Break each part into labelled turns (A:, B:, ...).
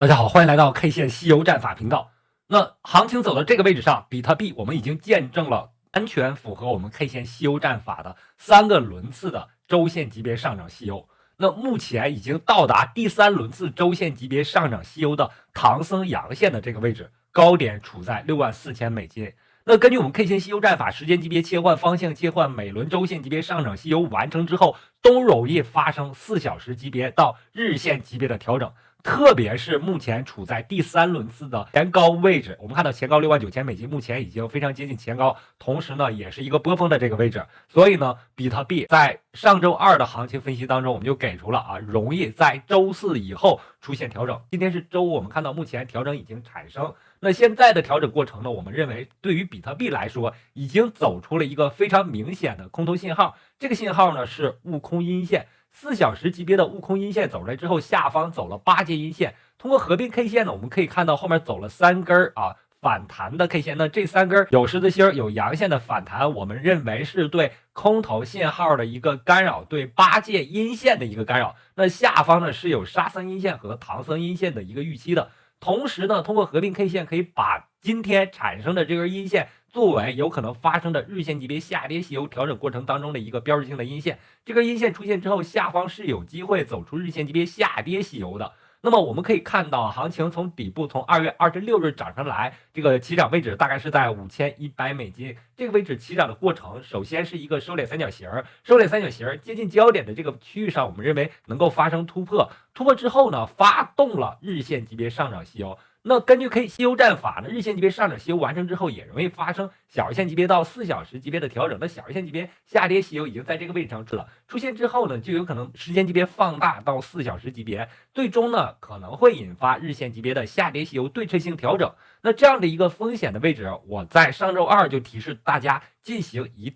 A: 大家好，欢迎来到 K 线西游战法频道。那行情走到这个位置上，比特币我们已经见证了完全符合我们 K 线西游战法的3个轮次的周线级别上涨西游。那目前已经到达第3轮次周线级别上涨西游的唐僧阳线的这个位置，高点处在64000美金。那根据我们 K 线西游战法时间级别切换方向切换，每轮周线级别上涨西游完成之后，都容易发生4小时级别到日线级别的调整。特别是目前处在第3轮次的前高位置，我们看到前高69000美金，目前已经非常接近前高，同时呢也是一个波峰的这个位置，所以呢比特币在上周2的行情分析当中，我们就给出了容易在周4以后出现调整。今天是周五，我们看到目前调整已经产生，那现在的调整过程呢，我们认为对于比特币来说，已经走出了一个非常明显的空头信号，这个信号呢是悟空阴线。4小时级别的悟空阴线走出来之后，下方走了8节阴线，通过合并 K 线呢，我们可以看到后面走了3根反弹的 K 线。那这3根有十字星有阳线的反弹，我们认为是对空头信号的一个干扰，对8节阴线的一个干扰。那下方呢是有沙僧阴线和唐僧阴线的一个预期的。同时呢，通过合并 K 线可以把今天产生的这根阴线作为有可能发生的日线级别下跌西游调整过程当中的一个标志性的阴线。这根阴线出现之后，下方是有机会走出日线级别下跌西游的。那么我们可以看到，行情从底部从2月26日涨上来，这个起涨位置大概是在5100美金这个位置起涨的过程，首先是一个收敛三角形，收敛三角形接近焦点的这个区域上，我们认为能够发生突破，突破之后呢，发动了日线级别上涨西游。那根据 K 西游战法呢，日线级别上涨西游完成之后，也容易发生小日线级别到4小时级别的调整。那小日线级别下跌西游已经在这个位置上出现之后呢，就有可能时间级别放大到4小时级别，最终呢可能会引发日线级别的下跌西游对称性调整。那这样的一个风险的位置，我在上周2就提示大家进行一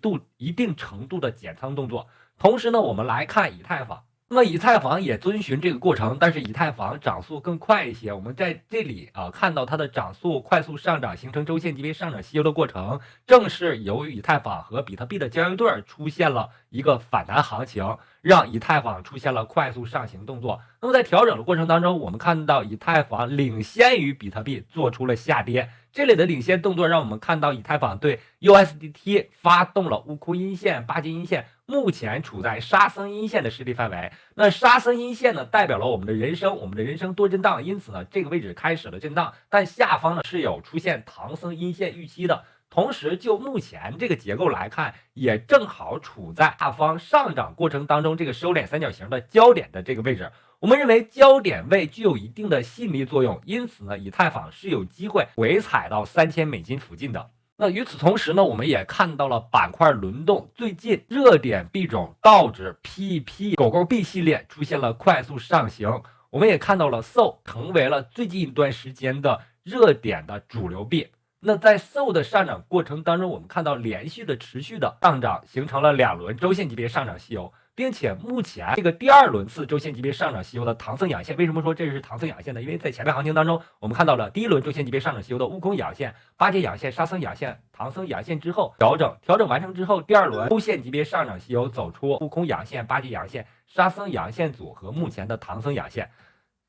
A: 定程度的减仓动作。同时呢，我们来看以太坊。那么以太坊也遵循这个过程，但是以太坊涨速更快一些。我们在这里看到它的涨速快速上涨，形成周线级别上涨西游的过程，正是由于以太坊和比特币的交易对出现了一个反弹行情，让以太坊出现了快速上行动作。那么在调整的过程当中，我们看到以太坊领先于比特币做出了下跌，这类的领先动作让我们看到以太坊对 USDT 发动了悟空阴线、8节阴线，目前处在沙僧阴线的势力范围。那沙僧阴线呢，代表了我们的人生多震荡，因此呢，这个位置开始了震荡，但下方呢是有出现唐僧阴线预期的。同时，就目前这个结构来看，也正好处在下方上涨过程当中这个收敛三角形的焦点的这个位置。我们认为焦点位具有一定的吸引力作用，因此呢，以太坊是有机会回踩到3000美金附近的。那与此同时呢，我们也看到了板块轮动，最近热点币种道指、PEP、狗狗币系列出现了快速上行，我们也看到了 SOL 成为了最近一段时间的热点的主流币。那在 SOL 的上涨过程当中，我们看到连续的持续的上涨，形成了2轮周线级别上涨西游，并且目前这个第2轮次周线级别上涨西游的唐僧阳线，为什么说这是唐僧阳线呢？因为在前面行情当中，我们看到了第1轮周线级别上涨西游的悟空阳线、8节阳线、沙僧阳线、唐僧阳线之后调整完成之后，第2轮周线级别上涨西游走出悟空阳线、8节阳线、沙僧阳线组和目前的唐僧阳线。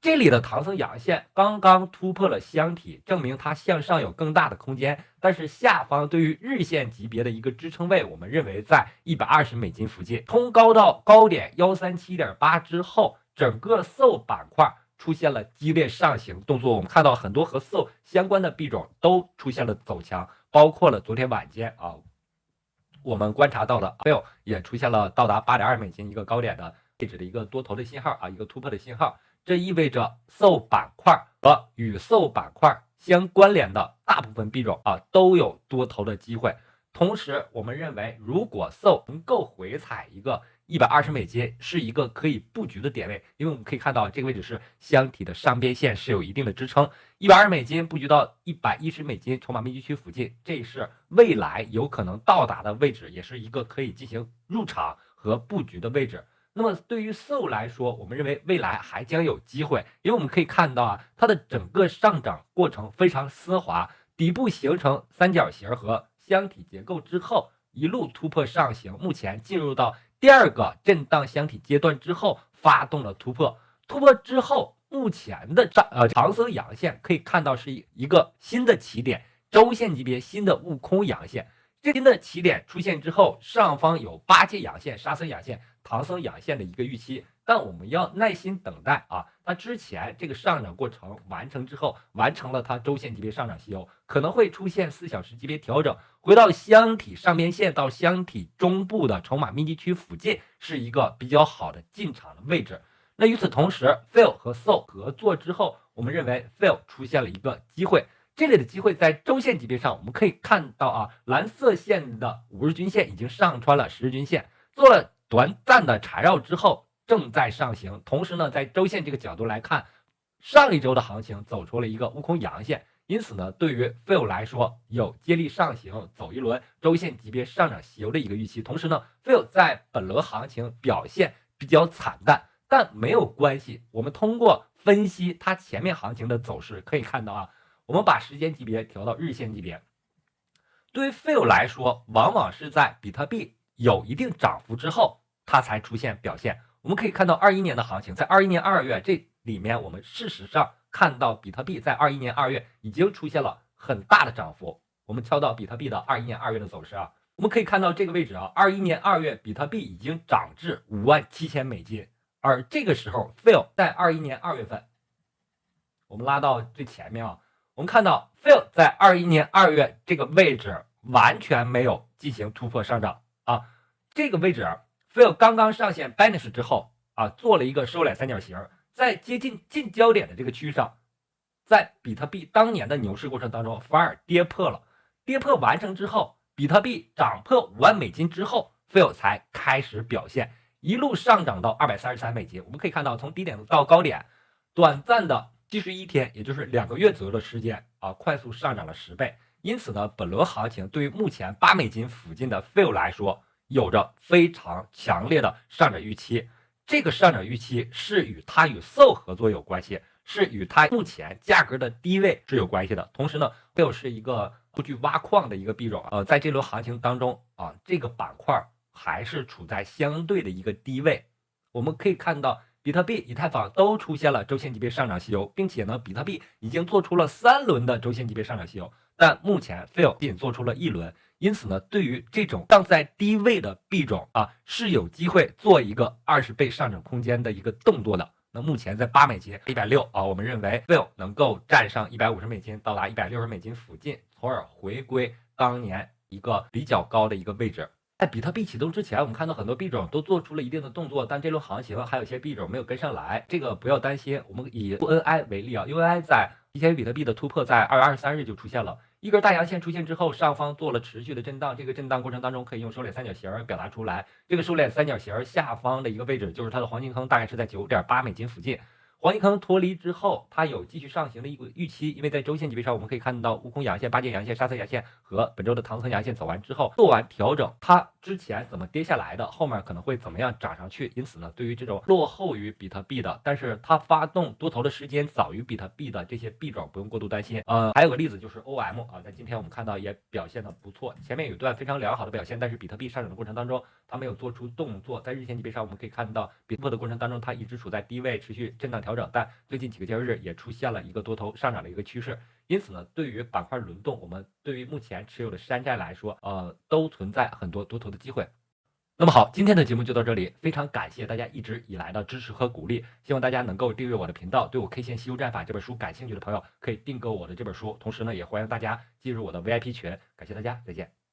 A: 这里的唐僧阳线刚刚突破了箱体，证明它向上有更大的空间，但是下方对于日线级别的一个支撑位，我们认为在120美金附近，冲高到高点 137.8 之后，整个 SOL 板块出现了激烈上行动作。我们看到很多和 SOL 相关的币种都出现了走强，包括了昨天晚间我们观察到的 ABEL 也出现了到达 8.2 美金一个高点的位置的一个多头的信号一个突破的信号。这意味着 SOL 板块和与 SOL 板块相关联的大部分币种都有多头的机会。同时，我们认为如果 SOL 能够回踩一个120美金，是一个可以布局的点位，因为我们可以看到这个位置是箱体的上边线是有一定的支撑，120美金布局到110美金筹码密集区附近，这是未来有可能到达的位置，也是一个可以进行入场和布局的位置。那么对于 SOL 来说，我们认为未来还将有机会，因为我们可以看到它的整个上涨过程非常丝滑，底部形成三角形和箱体结构之后，一路突破上行，目前进入到第2个震荡箱体阶段之后，发动了突破之后，目前的长生阳线可以看到是一个新的起点，周线级别新的悟空阳线。这新的起点出现之后，上方有八阶阳线、沙僧阳线、唐僧阳线的一个预期，但我们要耐心等待啊。它之前这个上涨过程完成之后，完成了它周线级别上涨细优，可能会出现4小时级别调整，回到箱体上边线到箱体中部的筹码密集区附近，是一个比较好的进场的位置。那与此同时 ，Phil 和 Soul 合作之后，我们认为 Phil 出现了一个机会。这类的机会在周线级别上，我们可以看到啊，蓝色线的5日均线已经上穿了10日均线，做了短暂的缠绕之后，正在上行。同时呢，在周线这个角度来看，上一周的行情走出了一个悟空阳线，因此呢，对于 Phil 来说，有接力上行走一轮周线级别上涨细优的一个预期。同时呢 ，Phil 在本轮行情表现比较惨淡，但没有关系，我们通过分析它前面行情的走势，可以看到啊。我们把时间级别调到日线级别，对于 Phil 来说，往往是在比特币有一定涨幅之后，它才出现表现。我们可以看到21年的行情，在21年2月这里面，我们事实上看到比特币在21年2月已经出现了很大的涨幅。我们敲到比特币的21年2月的走势啊，我们可以看到这个位置啊，21年2月比特币已经涨至57000美金，而这个时候 Phil 在21年2月份，我们拉到最前面啊。我们看到 Phil 在21年2月这个位置完全没有进行突破上涨啊，这个位置 Phil 刚刚上线 Banish 之后啊，做了一个收敛三角形，在接近近焦点的这个区域上，在比特币当年的牛市过程当中反而跌破了，跌破完成之后，比特币涨破5万美金之后 Phil 才开始表现，一路上涨到233美金。我们可以看到从低点到高点短暂的71天，也就是2个月左右的时间啊，快速上涨了10倍。因此呢，本轮行情对于目前8美金附近的 Phil 来说，有着非常强烈的上涨预期。这个上涨预期是与它与 Soul 合作有关系，是与它目前价格的低位是有关系的。同时呢 ，Phil 是一个数据挖矿的一个币种，在这轮行情当中啊，这个板块还是处在相对的一个低位。我们可以看到，比特币、以太坊都出现了周线级别上涨细优，并且呢，比特币已经做出了3轮的周线级别上涨细优，但目前 Phil 仅做出了1轮。因此呢，对于这种站在低位的币种啊，是有机会做一个20倍上涨空间的一个动作的。那目前在8美金、160啊，我们认为 Phil 能够站上150美金，到达160美金附近，从而回归当年一个比较高的一个位置。在比特币启动之前，我们看到很多币种都做出了一定的动作，但这轮行情还有一些币种没有跟上来，这个不要担心。我们以 UNI 为例啊 ，UNI 在提前比特币的突破在2月23日就出现了一根大阳线出现之后，上方做了持续的震荡，这个震荡过程当中可以用收敛三角形表达出来。这个收敛三角形下方的一个位置就是它的黄金坑，大概是在9.8美金附近。黄金坑脱离之后，它有继续上行的一个预期，因为在周线级别上，我们可以看到悟空阳线、八阶阳线、沙僧阳线和本周的唐僧阳线走完之后，做完调整，它之前怎么跌下来的，后面可能会怎么样涨上去。因此呢，对于这种落后于比特币的，但是它发动多头的时间早于比特币的这些币种，不用过度担心。还有个例子就是 OM 啊，在今天我们看到也表现的不错，前面有一段非常良好的表现，但是比特币上涨的过程当中，它没有做出动作。在日线级别上，我们可以看到比特币的过程当中，它一直处在低位，持续震荡调整，但最近几个交易日也出现了一个多头上涨的一个趋势。因此呢，对于板块轮动，我们对于目前持有的山寨来说，都存在很多多头的机会。那么好，今天的节目就到这里，非常感谢大家一直以来的支持和鼓励，希望大家能够订阅我的频道。对我 K 线西游战法这本书感兴趣的朋友，可以订购我的这本书，同时呢，也欢迎大家进入我的 VIP 群。感谢大家，再见。